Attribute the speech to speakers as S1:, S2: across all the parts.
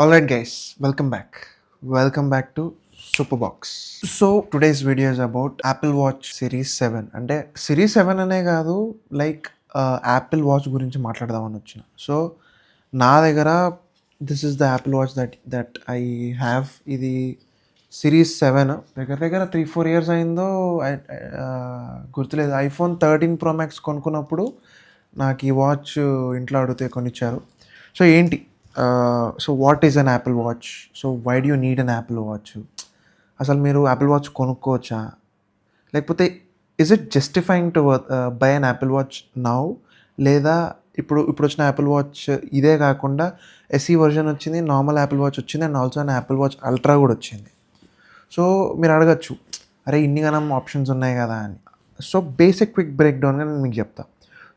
S1: Alright guys, welcome back. Welcome back to Superbox. So today's video is about Apple Watch Series 7. అంటే series 7 అనే కాదు, like Apple watch గురించి మాట్లాడదామని వచ్చిన. So నా దగ్గర this is the Apple watch that I have. ఇది series 7 దగ్గర దగ్గర 3-4 ఇయర్స్ అయిందో గుర్తులేదు. ఐఫోన్ 13 Pro Max కొనుక్కున్నప్పుడు నాకు ఈ వాచ్ ఇంట్లో అడిగితే కొనిచ్చారు. సో ఏంటి, so what is an Apple watch? So why do you need an Apple watch? అసలు మీరు యాపిల్ వాచ్ కొనుక్కోవచ్చా? లేకపోతే is it justifying to buy an Apple watch now? లేదా ఇప్పుడు వచ్చిన యాపిల్ వాచ్ ఇదే కాకుండా ఎస్ఈ వర్జన్ వచ్చింది, నార్మల్ యాపిల్ వాచ్ వచ్చింది, and also an Apple watch ultra కూడా వచ్చింది. సో మీరు అడగచ్చు, అరే ఇన్ని గనం ఆప్షన్స్ ఉన్నాయి కదా అని. సో బేసిక్ క్విక్ బ్రేక్ డౌన్గా నేను మీకు చెప్తా.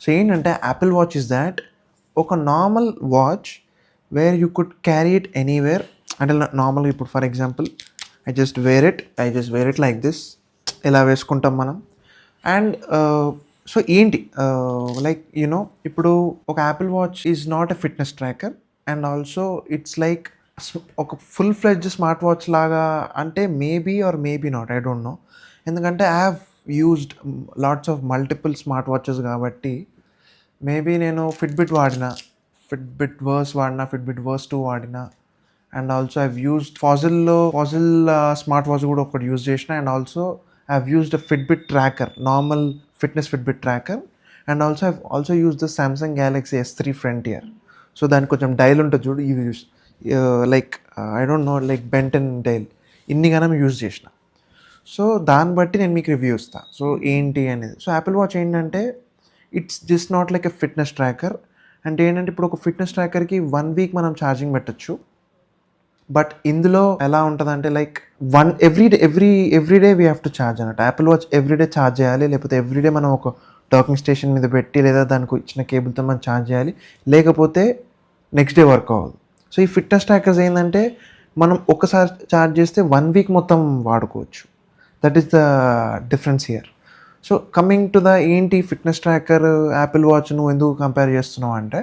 S1: సో ఏంటంటే యాపిల్ వాచ్ ఇస్ దాట్ ఒక normal watch where you could carry it anywhere. అంటే నార్మల్గా ఇప్పుడు for example I just wear it like this, ఇలా వేసుకుంటాం మనం. అండ్ సో ఏంటి, లైక్ యూనో ఇప్పుడు ఒక Apple watch is not a fitness tracker, and also it's like ఒక ఫుల్ ఫ్లెడ్జ్ స్మార్ట్ వాచ్ లాగా అంటే maybe or maybe not, I don't know. ఎందుకంటే I have used lots of multiple smart watches కాబట్టి maybe నేను Fitbit వాడినా, Fitbit Versa 2 వాడినా, and also I've used Fossil smart watch కూడా ఒకటి యూజ్ చేసిన, and also I've used a Fitbit tracker, normal fitness Fitbit tracker, and also use the Samsung Galaxy S3 Frontier. So దానికి కొంచెం dial ఉంటుంది చూడు, ఇవి use like I don't know, like బెంటన్ dial, ఇన్ని గానం యూజ్ చేసిన. సో దాన్ని బట్టి నేను మీకు రివ్యూ ఇస్తాను. సో ఏంటి అనేది, సో యాపిల్ వాచ్ ఏంటంటే it's just not like a fitness tracker. అంటే ఏంటంటే ఇప్పుడు ఒక ఫిట్నెస్ ట్రాకర్కి 1 వీక్ మనం ఛార్జింగ్ పెట్టచ్చు. బట్ ఇందులో ఎలా ఉంటుందంటే like everyday we have to charge అన్నట్టు. యాపిల్ వాచ్ ఎవ్రీడే ఛార్జ్ చేయాలి, లేకపోతే ఎవ్రీడే మనం ఒక డాకింగ్ స్టేషన్ మీద పెట్టి లేదా దానికి ఇచ్చిన కేబుల్తో మనం ఛార్జ్ చేయాలి, లేకపోతే నెక్స్ట్ డే వర్క్ అవ్వదు. సో ఈ ఫిట్నెస్ ట్రాకర్స్ ఏంటంటే మనం ఒకసారి ఛార్జ్ చేస్తే 1 వీక్ మొత్తం వాడుకోవచ్చు. That is the difference here. So coming to the ఏంటి ఫిట్నెస్ ట్రాకర్ యాపిల్ వాచ్ నువ్వు ఎందుకు కంపేర్ చేస్తున్నావు అంటే,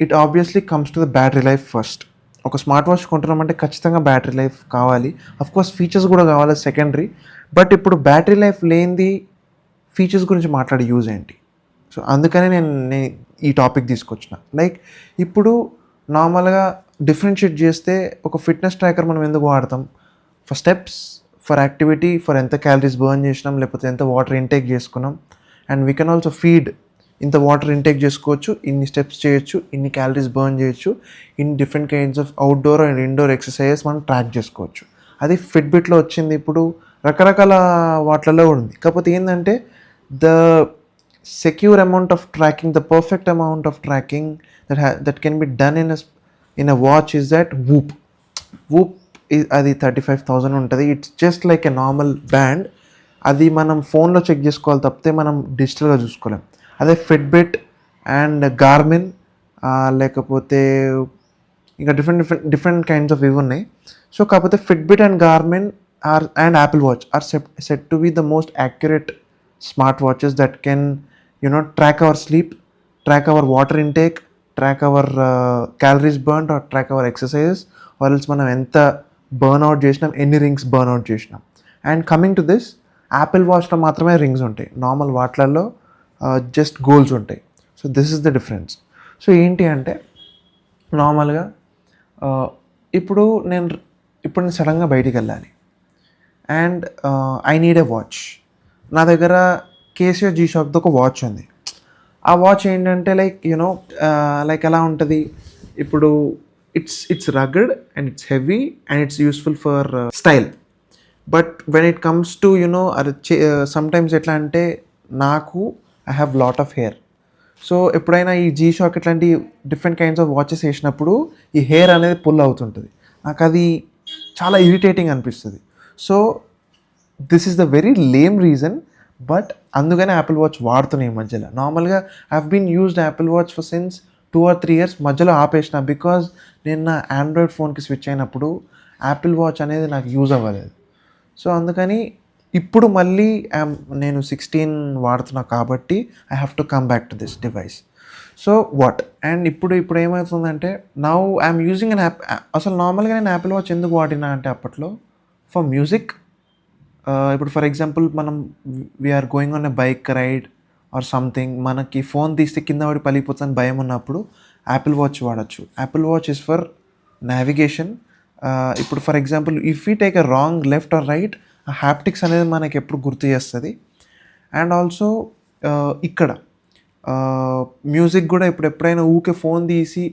S1: it obviously comes to the battery life first. ఒక స్మార్ట్ వాచ్ కొంటున్నామంటే ఖచ్చితంగా బ్యాటరీ లైఫ్ కావాలి, అఫ్కోర్స్ ఫీచర్స్ కూడా కావాలి సెకండరీ. బట్ ఇప్పుడు బ్యాటరీ లైఫ్ లేనిది ఫీచర్స్ గురించి మాట్లాడే యూజ్ ఏంటి? సో అందుకనే నేను ఈ టాపిక్ తీసుకొచ్చిన. లైక్ ఇప్పుడు నార్మల్గా డిఫరెన్షియేట్ చేస్తే ఒక ఫిట్నెస్ ట్రాకర్ మనం ఎందుకు వాడతాం? For steps, for activity, for ఎంత క్యాలరీస్ బర్న్ చేసినాం, లేకపోతే ఎంత వాటర్ ఇంటేక్ చేసుకున్నాం, and we can also feed, ఇంత వాటర్ ఇంటేక్ చేసుకోవచ్చు, ఇన్ని స్టెప్స్ చేయొచ్చు, ఇన్ని క్యాలరీస్ బర్న్ చేయొచ్చు, in different kinds of outdoor and indoor exercises మనం ట్రాక్ చేసుకోవచ్చు. అది ఫిట్బిట్లో వచ్చింది, ఇప్పుడు రకరకాల వాటిలలో ఉంది. కాకపోతే ఏంటంటే the secure amount of tracking, the perfect amount of tracking that can be done in a watch is that Whoop. అది 35,000 ఉంటుంది. It's just like a normal band. అది మనం ఫోన్లో చెక్ చేసుకోవాలి తప్పితే మనం డిజిటల్గా చూసుకోలేం. అదే ఫిట్బిట్ అండ్ గార్మిన్, లేకపోతే ఇంకా డిఫరెంట్ కైండ్స్ ఆఫ్ ఇవి ఉన్నాయి. సో కాకపోతే Fitbit and Garmin and Apple watch are set to be the most accurate smart watches that can track our sleep, track our water intake, track our calories burn, or track our exercises, or else మనం ఎంత burn out చేసినాం, ఎన్ని rings burn out చేసినాం. And coming to this, Apple వాచ్లో మాత్రమే rings ఉంటాయి, normal వాట్లలో just goals ఉంటాయి. So this is the difference. So ఏంటి అంటే నార్మల్గా ఇప్పుడు నేను సడన్గా బయటికి వెళ్ళాలి and I need a watch. నా దగ్గర కేసియో జీ షాక్తో ఒక వాచ్ ఉంది. ఆ వాచ్ ఏంటంటే లైక్ లైక్ ఎలా ఉంటుంది, ఇప్పుడు it's రగడ్ and it's heavy and it's useful for style. But when it comes to sometimes ఎట్లా అంటే నాకు I have lot of hair. So ఎప్పుడైనా ఈ జీ షాక్ ఇట్లాంటి డిఫరెంట్ కైండ్స్ ఆఫ్ వాచెస్ వేసినప్పుడు ఈ హెయిర్ అనేది పుల్ అవుతుంటుంది. నాకు అది చాలా ఇరిటేటింగ్ అనిపిస్తుంది. So this is the very lame reason, but అందుకనే యాపిల్ వాచ్ వాడుతున్నాయి ఈ మధ్యలో. నార్మల్గా I have been used Apple watch for since 2 or 3 years. మధ్యలో ఆపేసిన బికాజ్ నేను నా ఆండ్రాయిడ్ ఫోన్కి స్విచ్ అయినప్పుడు యాపిల్ వాచ్ అనేది నాకు యూజ్ అవ్వలేదు. సో అందుకని ఇప్పుడు మళ్ళీ నేను 16 వాడుతున్నా కాబట్టి I have to come back to this device. So what and ఇప్పుడు ఏమవుతుందంటే now I'm using an app. అసలు నార్మల్గా నేను యాపిల్ వాచ్ ఎందుకు వాడినా అంటే అప్పట్లో ఫర్ మ్యూజిక్. ఇప్పుడు ఫర్ ఎగ్జాంపుల్ మనం we're going on a bike ride or something, మనకి ఫోన్ తీస్తే కింద పడి పలిగిపోతుందని భయం ఉన్నప్పుడు యాపిల్ వాచ్ వాడచ్చు. Apple watch is for navigation. ఇప్పుడు for example if you take a wrong left are right, ఆ హ్యాప్టిక్స్ అనేది మనకి ఎప్పుడు గుర్తు చేస్తుంది. అండ్ ఆల్సో ఇక్కడ మ్యూజిక్ కూడా ఇప్పుడు ఎప్పుడైనా ఊకే ఫోన్ తీసి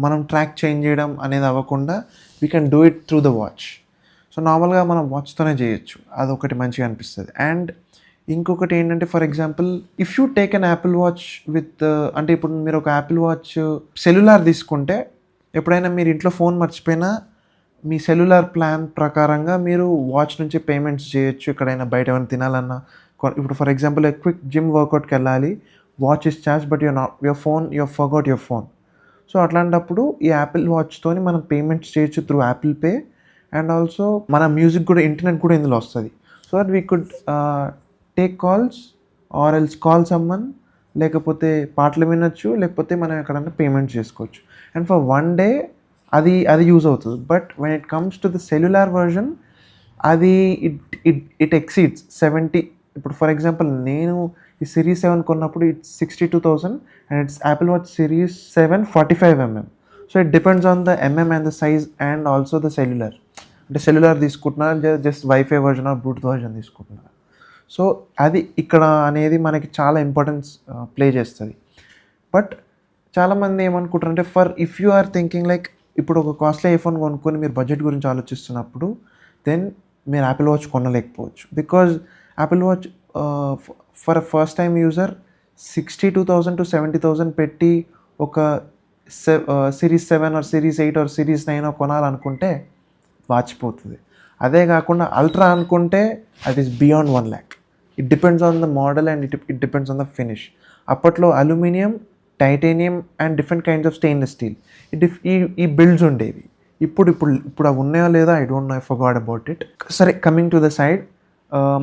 S1: మనం ట్రాక్ చేంజ్ చేయడం అనేది అవ్వకుండా we can do it through the watch. So నార్మల్గా మనం వాచ్తోనే చేయొచ్చు, అదొకటి మంచిగా అనిపిస్తుంది. అండ్ ఇంకొకటి ఏంటంటే for example if you take an Apple watch with, అంటే ఇప్పుడు మీరు ఒక యాపిల్ వాచ్ సెల్యులార్ తీసుకుంటే ఎప్పుడైనా మీరు ఇంట్లో ఫోన్ మర్చిపోయినా మీ సెల్యులార్ ప్లాన్ ప్రకారంగా మీరు వాచ్ నుంచి పేమెంట్స్ చేయొచ్చు. ఎక్కడైనా బయట ఏమైనా తినాలన్నా, ఇప్పుడు ఫర్ ఎగ్జాంపుల్ క్విక్ జిమ్ వర్కౌట్కి వెళ్ళాలి, watch is charge but your forgot your phone. So అట్లాంటప్పుడు ఈ యాపిల్ వాచ్తోని మనం పేమెంట్స్ చేయొచ్చు through Apple pay. And also మన మ్యూజిక్ కూడా, ఇంటర్నెట్ కూడా ఇందులో వస్తుంది. So that we could take calls or else call someone, లేకపోతే పాటలు వినొచ్చు, లేకపోతే మనం ఎక్కడన్నా పేమెంట్ చేసుకోవచ్చు. అండ్ ఫర్ వన్ డే అది యూజ్ అవుతుంది. But when it comes to the cellular version, అది ఇట్ ఎక్సీడ్స్ 70. ఇప్పుడు ఫర్ ఎగ్జాంపుల్ నేను ఈ సిరీస్ 7 కొన్నప్పుడు it's 62,000 and it's Apple watch series 7 45mm. So it depends on the mm and the size and also the cellular. అంటే cellular తీసుకుంటున్నారు, just wifi version or Bluetooth version తీసుకుంటున్నారు. So అది ఇక్కడ అనేది మనకి చాలా ఇంపార్టెన్స్ ప్లే చేస్తుంది. బట్ చాలామంది ఏమనుకుంటారంటే for if you are thinking like, ఇప్పుడు ఒక కాస్ట్లీ ఐఫోన్ కొనుక్కొని మీరు బడ్జెట్ గురించి ఆలోచిస్తున్నప్పుడు దెన్ మీరు యాపిల్ వాచ్ కొనలేకపోవచ్చు. Because Apple watch for first time user 62,000 to 70,000 పెట్టి ఒక series 7 or series 8 or series 9 కొనాలనుకుంటే వాచిపోతుంది. అదే కాకుండా అల్ట్రా అనుకుంటే అది is beyond 1 lakh. It depends on the model and it depends on the finish. అప్పట్లో aluminium, titanium and different kinds of stainless steel ఈ బిల్డ్స్ ఉండేవి. ఇప్పుడు అవి ఉన్నాయో లేదా I don't know, I forgot about it. సరే, కమింగ్ టు ద సైడ్,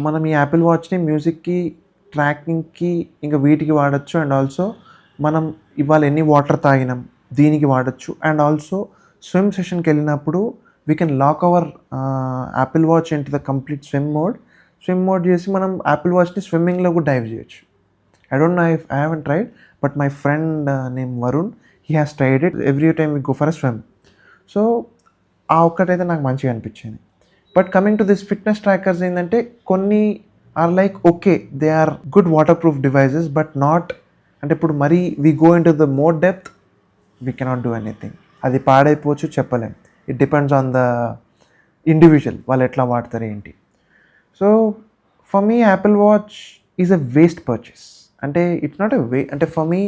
S1: మనం ఈ యాపిల్ వాచ్ని మ్యూజిక్కి, ట్రాకింగ్కి, ఇంకా వీటికి వాడచ్చు. అండ్ ఆల్సో మనం ఇవాళ ఎన్ని వాటర్ తాగినాం దీనికి వాడచ్చు. అండ్ ఆల్సో స్విమ్ సెషన్కి వెళ్ళినప్పుడు we can lock our Apple watch into the complete swim mode చేసి మనం యాపిల్ వాచ్ని స్విమ్మింగ్లో కూడా డైవ్ చేయొచ్చు. I don't know if I haven't tried, but my friend name Varun, he has tried it every time we go for a swim. So ఆ ఒక్కటైతే నాకు మంచిగా అనిపించింది. But coming to this fitness trackers ఏంటంటే కొన్ని are like okay, they are good waterproof devices, but not, అంటే ఇప్పుడు మరీ we go in to the more depth, we cannot do anything. అది పాడైపోవచ్చు, చెప్పలేం. It depends on the individual, వాళ్ళు ఎట్లా వాడతారు ఏంటి. So for me Apple watch is a waste purchase. అంటే ఇట్స్ నాట్ ఎ అంటే ఫర్ మీ,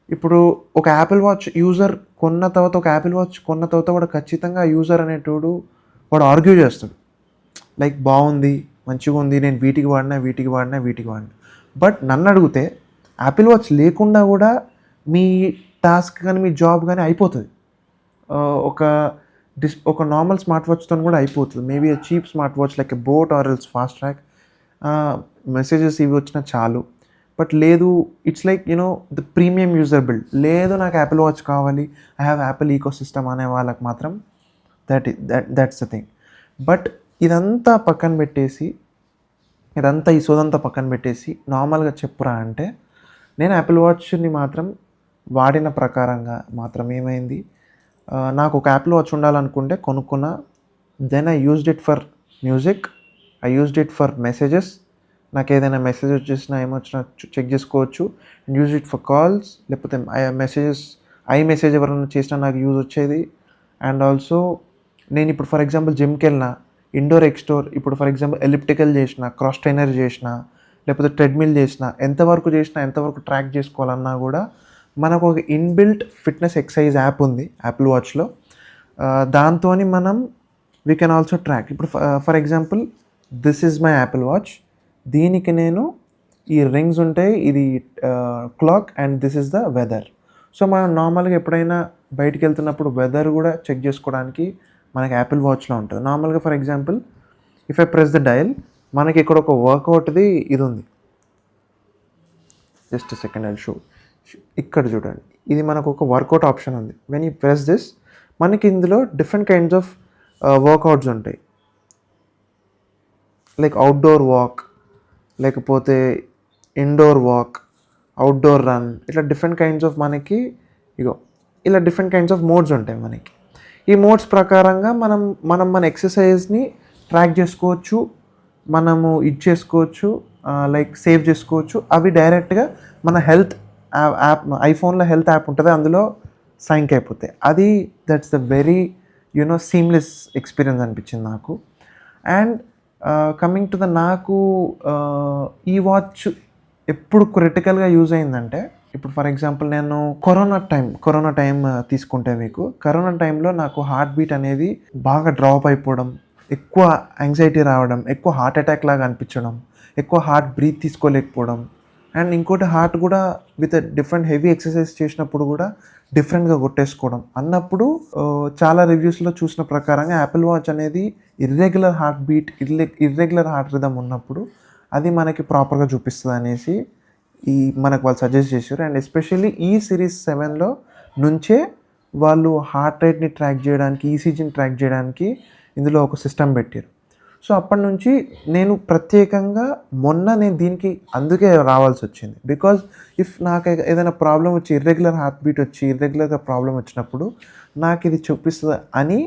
S1: ఇప్పుడు ఒక యాపిల్ వాచ్ యూజర్ కొన్న తర్వాత వాడు ఖచ్చితంగా యూజర్ అనేటోడు వాడు ఆర్గ్యూ చేస్తాడు, లైక్ బాగుంది, మంచిగా ఉంది, నేను వీటికి వాడినా. బట్ నన్ను అడిగితే యాపిల్ వాచ్ లేకుండా కూడా మీ టాస్క్ కానీ మీ జాబ్ కానీ అయిపోతుంది. ఒక నార్మల్ స్మార్ట్ వాచ్తో కూడా అయిపోతుంది. Maybe a cheap smart watch like a Boat or else Fastrack, messages ఇవి వచ్చినా చాలు. బట్ లేదు, it's like the premium user build. లేదు నాకు యాపిల్ వాచ్ కావాలి, I have Apple ecosystem అనే వాళ్ళకి మాత్రం దట్స్ ద థింగ్. బట్ ఇదంతా ఈ సోదంతా పక్కన పెట్టేసి నార్మల్గా చెప్పురా అంటే, నేను యాపిల్ వాచ్ని మాత్రం వాడిన ప్రకారంగా మాత్రం ఏమైంది, నాకు ఒక యాపిల్ వాచ్ ఉండాలనుకుంటే కొనుక్కున్నా. Then I used it for music, I used it for messages. నాకు ఏదైనా మెసేజ్ వచ్చేసినా ఏమొచ్చినా చెక్ చేసుకోవచ్చు. And use it for calls, లేకపోతే మెసేజ్ ఎవరైనా చేసినా నాకు యూజ్ వచ్చేది. అండ్ ఆల్సో నేను ఇప్పుడు ఫర్ ఎగ్జాంపుల్ జిమ్కి వెళ్ళినా, ఇండోర్ ఎక్స్టోర్, ఇప్పుడు ఫర్ ఎగ్జాంపుల్ ఎలిప్టికల్ చేసిన, క్రాస్ ట్రైనర్ చేసిన, లేకపోతే ట్రెడ్మిల్ చేసిన, ఎంతవరకు ట్రాక్ చేసుకోవాలన్నా కూడా మనకు ఒక ఇన్బిల్ట్ ఫిట్నెస్ ఎక్సర్సైజ్ యాప్ ఉంది యాపిల్ వాచ్లో. దాంతో మనం వీ కెన్ ఆల్సో ట్రాక్. ఇప్పుడు for example this is my Apple watch, దీనికి నేను ఈ రింగ్స్ ఉంటాయి, ఇది clock and this is the weather. So మనం నార్మల్గా ఎప్పుడైనా బయటికి వెళ్తున్నప్పుడు వెదర్ కూడా చెక్ చేసుకోవడానికి మనకి యాపిల్ వాచ్లో ఉంటుంది. నార్మల్గా for example if I press the dial, మనకి ఇక్కడ ఒక వర్కౌట్ది ఇది ఉంది. జస్ట్ సెకండ్ ఐ షో ఇక్కడ చూడండి, ఇది మనకు ఒక వర్కౌట్ ఆప్షన్ ఉంది. వెన్ యూ ప్రెస్ దిస్, మనకి ఇందులో డిఫరెంట్ కైండ్స్ ఆఫ్ వర్కౌట్స్ ఉంటాయి. లైక్ అవుట్డోర్ వాక్, లేకపోతే ఇండోర్ వాక్, అవుట్డోర్ రన్, ఇట్లా డిఫరెంట్ కైండ్స్ ఆఫ్ మనకి ఇలా డిఫరెంట్ కైండ్స్ ఆఫ్ మోడ్స్ ఉంటాయి మనకి. ఈ మోడ్స్ ప్రకారంగా మనం మన ఎక్సర్సైజ్ని ట్రాక్ చేసుకోవచ్చు, మనము ఇది చేసుకోవచ్చు, లైక్ సేవ్ చేసుకోవచ్చు. అవి డైరెక్ట్గా మన హెల్త్ యాప్, ఐఫోన్లో హెల్త్ యాప్ ఉంటుంది, అందులో సైన్క్ అయిపోతాయి. అది that's the very seamless experience అనిపించింది నాకు. అండ్ కమింగ్ టు ద నాకు ఈ వాచ్ ఎప్పుడు క్రిటికల్గా యూజ్ అయిందంటే, ఇప్పుడు ఫర్ ఎగ్జాంపుల్ నేను కరోనా టైం తీసుకుంటే, మీకు కరోనా టైంలో నాకు హార్ట్ బీట్ అనేది బాగా డ్రాప్ అయిపోవడం, ఎక్కువ యాంగ్జైటీ రావడం, ఎక్కువ హార్ట్ అటాక్ లాగా అనిపించడం, ఎక్కువ హార్ట్ బ్రీత్ తీసుకోలేకపోవడం, అండ్ ఇంకోటి హార్ట్ కూడా విత్ డిఫరెంట్ హెవీ ఎక్సర్సైజ్ చేసినప్పుడు కూడా డిఫరెంట్గా కొట్టేసుకోవడం అన్నప్పుడు, చాలా రివ్యూస్లో చూసిన ప్రకారంగా యాపిల్ వాచ్ అనేది irregular heart beat, irregular heart rhythm ఉన్నప్పుడు అది మనకి ప్రాపర్గా చూపిస్తుంది అనేసి మనకు వాళ్ళు సజెస్ట్ చేశారు. అండ్ ఎస్పెషల్లీ ఈ సిరీస్ 7లో నుంచే వాళ్ళు హార్ట్ రేట్ని ట్రాక్ చేయడానికి, ఈసీజీని ట్రాక్ చేయడానికి ఇందులో ఒక సిస్టమ్ పెట్టారు. సో అప్పటి నుంచి నేను ప్రత్యేకంగా నేను దీనికి అందుకే రావాల్సి వచ్చింది. బికాజ్ ఇఫ్ నాకు ఏదైనా ప్రాబ్లం వచ్చి, ఇర్రెగ్యులర్ హార్ట్ బీట్ వచ్చి, ఇర్రెగ్యులర్గా ప్రాబ్లం వచ్చినప్పుడు నాకు ఇది చూపిస్తుంది అని,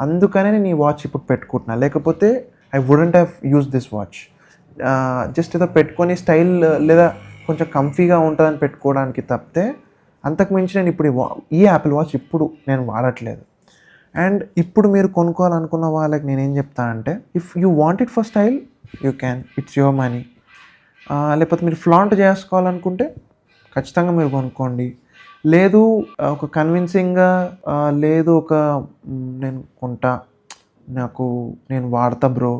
S1: అందుకనే నేను ఈ వాచ్ ఇప్పుడు పెట్టుకుంటున్నా. లేకపోతే I wouldn't have use this watch. Just ఏదో పెట్టుకొని స్టైల్ లేదా కొంచెం కంఫీగా ఉంటుందని పెట్టుకోవడానికి తప్పితే, అంతకుమించి నేను ఇప్పుడు ఈ యాపిల్ వాచ్ ఇప్పుడు నేను వాడట్లేదు. అండ్ ఇప్పుడు మీరు కొనుక్కోవాలనుకున్న వాళ్ళకి నేనేం చెప్తా అంటే, if you want it for style, you can, it's your money. లేకపోతే మీరు ఫ్లాంట్ చేసుకోవాలనుకుంటే ఖచ్చితంగా మీరు కొనుక్కోండి. లేదు ఒక కన్విన్సింగ్గా, లేదు ఒక నేను కొంటా, నేను వాడతా బ్రో,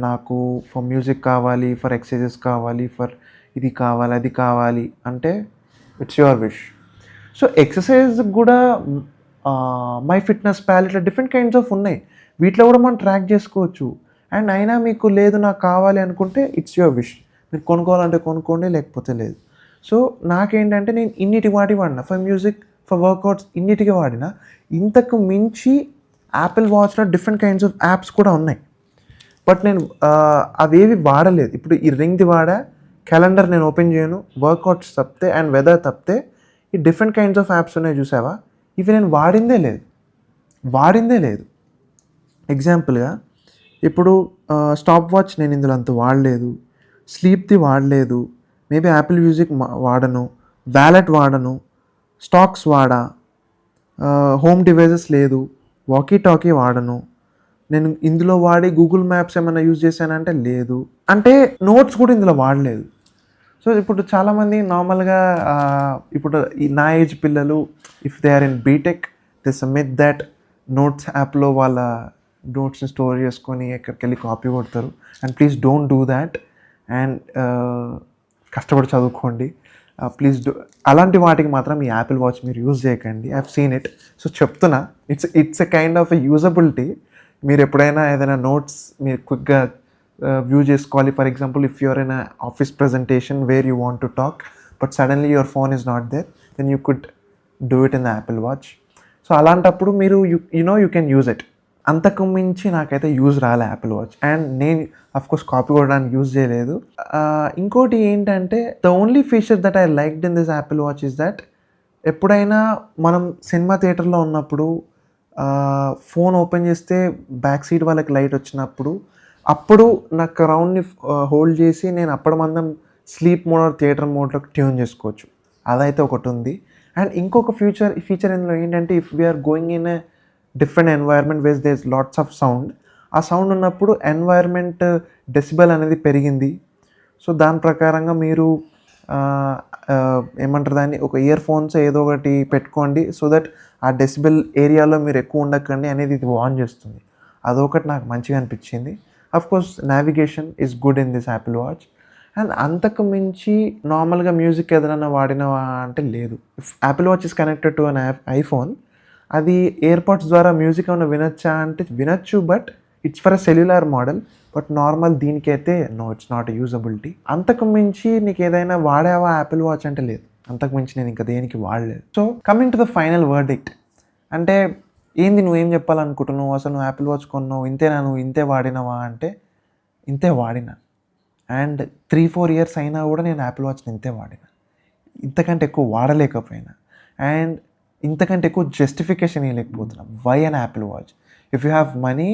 S1: నాకు ఫర్ మ్యూజిక్ కావాలి, ఫర్ ఎక్సర్సైజెస్ కావాలి, ఫర్ ఇది కావాలి, అది కావాలి అంటే it's your wish. So exercise కూడా మై ఫిట్నెస్ పాల్ ఇట్లా డిఫరెంట్ కైండ్స్ ఆఫ్ ఉన్నాయి, వీటిలో కూడా మనం ట్రాక్ చేసుకోవచ్చు. అండ్ అయినా మీకు లేదు నాకు కావాలి అనుకుంటే ఇట్స్ యువర్ విష్, మీరు కొనుక్కోవాలంటే కొనుక్కోండి, లేకపోతే లేదు. సో నాకేంటంటే నేను ఇన్నిటి వాడినా, ఫర్ మ్యూజిక్, ఫర్ వర్కౌట్స్ ఇన్నిటికి వాడినా. ఇంతకు మించి యాపిల్ వాచ్లో డిఫరెంట్ కైండ్స్ ఆఫ్ యాప్స్ కూడా ఉన్నాయి, బట్ నేను అవేవి వాడలేదు. ఇప్పుడు ఈ రింగ్ది వాడా, క్యాలెండర్ నేను ఓపెన్ చేయను, వర్కౌట్స్ తప్పితే అండ్ వెదర్ తప్పితే ఈ డిఫరెంట్ కైండ్స్ ఆఫ్ యాప్స్ ఉన్నాయి చూసావా, ఇవి నేను వాడిందే లేదు. ఎగ్జాంపుల్గా ఇప్పుడు స్టాప్ వాచ్ నేను ఇందులో అంత వాడలేదు, స్లీప్ది వాడలేదు, మేబీ యాపిల్ మ్యూజిక్ వాడను, వ్యాలెట్ వాడను, స్టాక్స్ వాడా, హోమ్ డివైజెస్ లేదు, వాకీ టాకీ వాడను, నేను ఇందులో వాడి గూగుల్ మ్యాప్స్ ఏమైనా యూజ్ చేశానంటే లేదు, అంటే నోట్స్ కూడా ఇందులో వాడలేదు. సో ఇప్పుడు చాలామంది నార్మల్గా ఇప్పుడు నా ఏజ్ పిల్లలు, if they are in BTech, this myth that notes యాప్లో వాళ్ళ నోట్స్ని స్టోర్ చేసుకొని ఎక్కడికి వెళ్ళి కాపీ కొడతారు. And please don't do that. And కష్టపడి చదువుకోండి ప్లీజ్. అలాంటి వాటికి మాత్రం ఈ యాపిల్ వాచ్ మీరు యూజ్ చేయకండి. I have seen it. So చెప్తున్నా, it's a kind of a usability. మీరు ఎప్పుడైనా ఏదైనా నోట్స్ మీరు క్విక్గా వ్యూ చేసుకోవాలి, for example if you're in office presentation where you want to talk but suddenly your phone is not there, then you could do it in the Apple watch. So అలాంటప్పుడు మీరు you can use it. అంతకు మించి నాకైతే use రాలే Apple watch. And నేను of course copy కొట్టడానికి use చేయలేదు. ఇంకోటి ఏంటంటే, the only feature that I liked in this Apple watch is that ఎప్పుడైనా మనం సినిమా థియేటర్లో ఉన్నప్పుడు ఫోన్ ఓపెన్ చేస్తే బ్యాక్ సీట్ వాళ్ళకి లైట్ వచ్చినప్పుడు, అప్పుడు నాకు రౌండ్ని హోల్డ్ చేసి నేను అప్పటిమందం స్లీప్ మోడ్ ఆర్ థియేటర్ మోడ్లోకి ట్యూన్ చేసుకోవచ్చు. అదైతే ఒకటి ఉంది. అండ్ ఇంకొక ఫీచర్ ఇందులో ఏంటంటే, if we're going in a different environment ways there is lots of sound, ఆ సౌండ్ ఉన్నప్పుడు ఎన్వైర్న్మెంట్ డెసిబెల్ అనేది పెరిగింది. సో దాని ప్రకారంగా మీరు ఏమంటారు దాన్ని, ఒక ఇయర్ ఫోన్స్ ఏదో ఒకటి పెట్టుకోండి, సో దట్ ఆ డెసిబెల్ ఏరియాలో మీరు ఎక్కువ ఉండకండి అనేది ఇది వార్న్ చేస్తుంది. అదొకటి నాకు మంచిగా అనిపించింది. Of course navigation is good in this Apple watch. And అంతకు మించి నార్మల్గా మ్యూజిక్ ఏదైనా వాడినవా అంటే లేదు. If Apple watch is connected to an iPhone, అది ఎయిర్పాడ్స్ ద్వారా మ్యూజిక్ ఏమైనా వినొచ్చా అంటే వినొచ్చు, but it's for a cellular model. But normal దీనికైతే నో, ఇట్స్ నాట్ యూజబిలిటీ. అంతకు మించి నీకు ఏదైనా వాడావా యాపిల్ వాచ్ అంటే లేదు. అంతకు మించి నేను ఇంకా దేనికి వాడలేదు. So coming to the final verdict, అంటే ఏంది నువ్వేం చెప్పాలనుకుంటున్నావు, అసలు నువ్వు యాపిల్ వాచ్ కొన్నావు ఇంతేనా, నువ్వు ఇంతే వాడినవా అంటే ఇంతే వాడిన. అండ్ 3-4 ఇయర్స్ అయినా కూడా నేను యాపిల్ వాచ్ని ఇంతే వాడిన, ఇంతకంటే ఎక్కువ వాడలేకపోయినా. అండ్ ఇంతకంటే ఎక్కువ జస్టిఫికేషన్ ఇవ్వలేకపోతున్నా why an Apple watch. If you have money,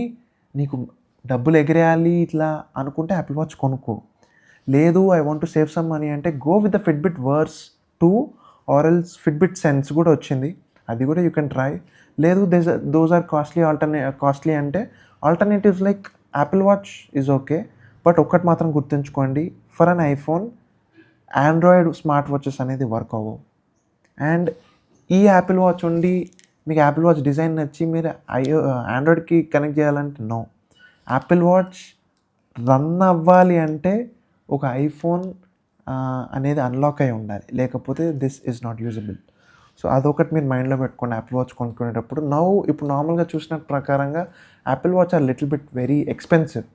S1: నీకు డబ్బులు ఎగిరేయాలి ఇట్లా అనుకుంటే యాపిల్ వాచ్ కొనుక్కో. లేదు I want to save some money అంటే go with the Fitbit Versa 2 or else Fitbit Sense కూడా వచ్చింది, అది కూడా యూ కెన్ ట్రై. లేదు దోస్ ఆర్ కాస్ట్లీ అంటే alternatives like Apple watch is okay. But ఒక్కటి మాత్రం గుర్తుంచుకోండి, for an iPhone Android smart watches అనేది వర్క్ అవ్వవు. అండ్ ఈ యాపిల్ వాచ్ ఉండి మీకు యాపిల్ వాచ్ డిజైన్ నచ్చి మీరు ఆండ్రాయిడ్కి కనెక్ట్ చేయాలంటే నో. యాపిల్ వాచ్ రన్ అవ్వాలి అంటే ఒక ఐఫోన్ అనేది అన్లాక్ అయి ఉండాలి, లేకపోతే this is not usable. So అదొకటి మీరు మైండ్లో పెట్టుకోండి యాపిల్ వాచ్ కొనుక్కునేటప్పుడు. ఇప్పుడు నార్మల్గా చూసిన ప్రకారంగా Apple watch are little bit very expensive.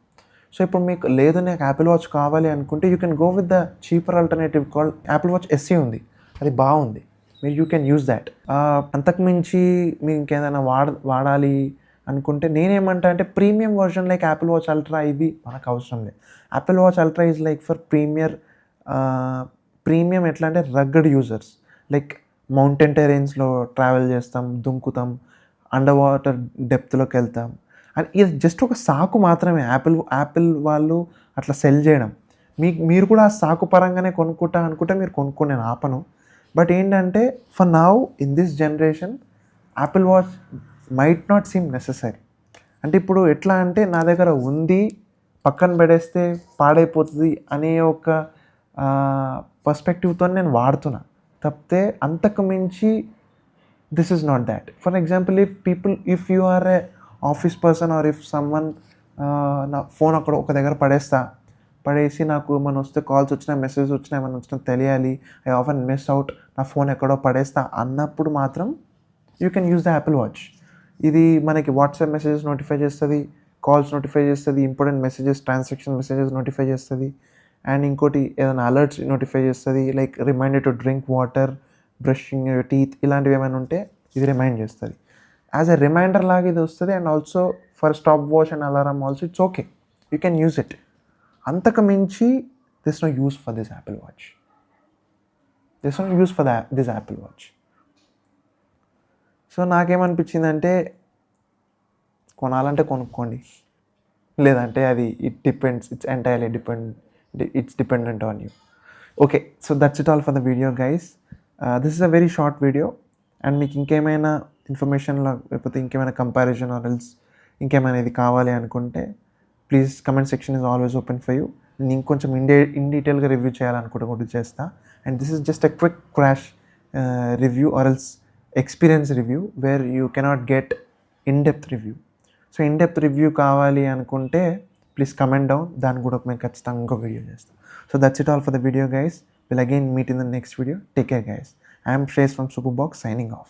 S1: So ఇప్పుడు మీకు లేదు నాకు యాపిల్ వాచ్ కావాలి అనుకుంటే you can go with the cheaper alternative called Apple watch SE ఉంది, అది బాగుంది, మీరు యూ కెన్ యూజ్ దాట్. అంతకుమించి మీరు ఇంకేదైనా వాడాలి అనుకుంటే నేనేమంటా అంటే premium version like Apple watch ultra ఇవి మనకు అవసరం లేదు. Apple watch ultra is like for premium ఎట్లా అంటే రగ్గడ్ యూజర్స్, లైక్ మౌంటైన్ టెరెన్స్లో ట్రావెల్ చేస్తాం, దుంకుతాం, అండర్ వాటర్ డెప్త్లోకి వెళ్తాం. అండ్ ఇది జస్ట్ ఒక సాకు మాత్రమే యాపిల్ వాళ్ళు అట్లా సెల్ చేయడం. మీరు కూడా ఆ సాకు పరంగానే కొనుక్కుంటా అనుకుంటే మీరు కొనుక్కొని నేను ఆపను. బట్ ఏంటంటే for now in this generation Apple watch might not seem necessary. అంటే ఇప్పుడు ఎట్లా అంటే నా దగ్గర ఉంది పక్కన పెడేస్తే పాడైపోతుంది అనే ఒక పర్స్పెక్టివ్తో నేను వాడుతున్నా తప్పితే అంతకు మించి this is not that. For example if you are a office person or if someone నా ఫోన్ అక్కడ ఒక దగ్గర పడేసి నాకు ఏమైనా వస్తే కాల్స్ వచ్చినా మెసేజ్ వచ్చినా ఏమైనా వచ్చినా తెలియాలి, ఐ ఆఫెన్ మిస్ అవుట్, నా ఫోన్ ఎక్కడో పడేస్తా అన్నప్పుడు మాత్రం you can use the Apple watch. ఇది మనకి వాట్సాప్ మెసేజెస్ నోటిఫై చేస్తుంది, కాల్స్ నోటిఫై చేస్తుంది, important messages transaction messages notify చేస్తుంది. అండ్ ఇంకోటి ఏదైనా అలర్ట్స్ నోటిఫై చేస్తుంది, like reminder to drink water, brushing your teeth, ఇలాంటివి ఏమైనా ఉంటే ఇది రిమైండ్ చేస్తుంది. యాజ్ ఎ రిమైండర్ లాగా ఇది వస్తుంది. And also for stop watch and alarm also it's okay, you can use it. అంతకు మించి this no use for this Apple watch, this Apple watch. So నాకేమనిపించిందంటే కొనాలంటే కొనుక్కోండి, లేదంటే అది it's entirely dependent on you. Okay, so that's it all for the video guys. This is a very short video. And మీకు ఇంకేమైనా ఇన్ఫర్మేషన్లో లేకపోతే ఇంకేమైనా comparison or else ఇంకేమైనా ఇది కావాలి అనుకుంటే please comment section is always open for you. నేను ఇంకొంచెం ఇన్ డీటెయిల్గా రివ్యూ చేయాలనుకుంటే కూడా చేస్తా. And this is just a quick crash review or else experience review where you cannot get in-depth review. So in-depth review కావాలి అనుకుంటే please comment down, దాన్ని కూడా మేము ఖచ్చితంగా ఇంకో వీడియో చేస్తాం. So that's it all for the video guys. We'll again meet in the next video. Take care guys. I am Shreyas from Superbox signing off.